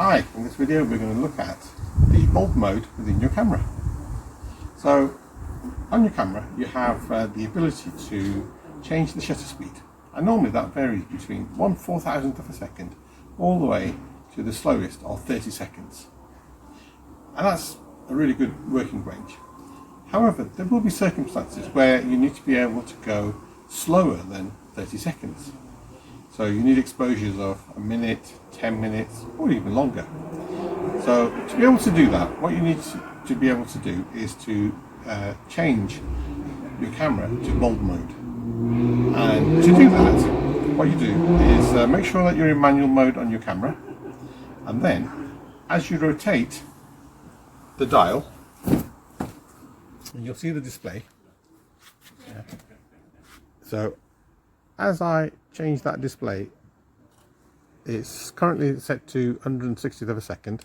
Hi, in this video we're going to look at the bulb mode within your camera. So on your camera you have the ability to change the shutter speed, and normally that varies between 1/4000th of a second all the way to the slowest of 30 seconds, and that's a really good working range. However, there will be circumstances where you need to be able to go slower than 30 seconds. So you need exposures of a minute, 10 minutes, or even longer. So to be able to do that, what you need to be able to do is to change your camera to bulb mode. And to do that, what you do is make sure that you're in manual mode on your camera, and then as you rotate the dial, and you'll see the display. Yeah. So as I change that display, it's currently set to 160th of a second.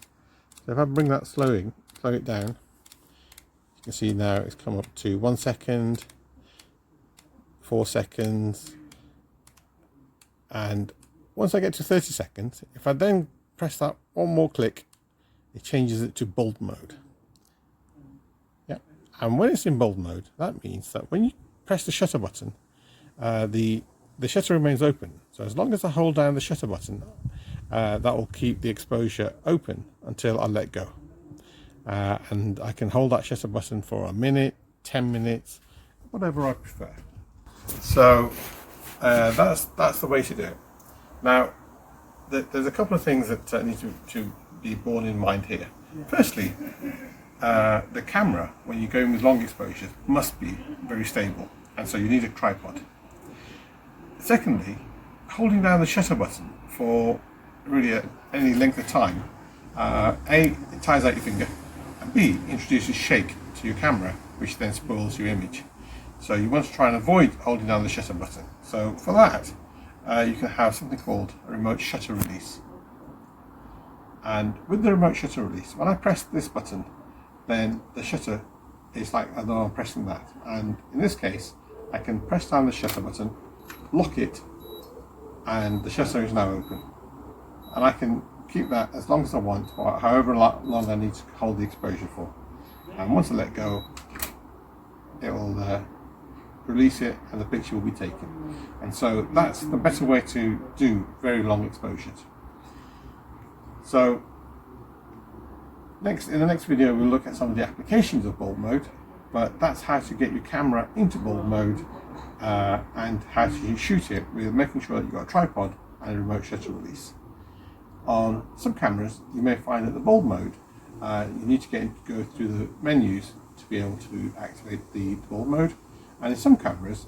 So if I bring that slow it down, you can see now it's come up to 1 second, 4 seconds, and once I get to 30 seconds, if I then press that one more click, it changes it to bulb mode. Yeah, and when it's in bulb mode, that means that when you press the shutter button, the shutter remains open. So as long as I hold down the shutter button, that will keep the exposure open until I let go. And I can hold that shutter button for a minute, 10 minutes, whatever I prefer. So that's the way to do it. Now, there's a couple of things that need to be borne in mind here. Firstly, the camera, when you're going with long exposures, must be very stable, and so you need a tripod. Secondly, holding down the shutter button for really any length of time, A, it tires out your finger, and B, introduces shake to your camera, which then spoils your image. So you want to try and avoid holding down the shutter button. So for that, you can have something called a remote shutter release. And with the remote shutter release, when I press this button, then the shutter is like I know I'm pressing that. And in this case, I can press down the shutter button, lock it, and the shutter is now open, and I can keep that as long as I want, or however long I need to hold the exposure for. And once I let go, it will release it and the picture will be taken. And so that's the better way to do very long exposures. So in the next video we'll look at some of the applications of bulb mode, but that's how to get your camera into bulb mode and how to shoot it with making sure that you've got a tripod and a remote shutter release. On some cameras you may find that the bulb mode, you need to go through the menus to be able to activate the bulb mode, and in some cameras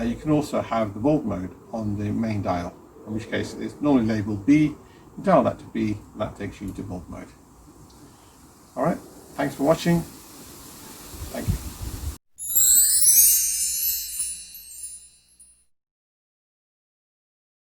you can also have the bulb mode on the main dial, in which case it's normally labelled B. You dial that to B, and that takes you to bulb mode. Alright, thanks for watching.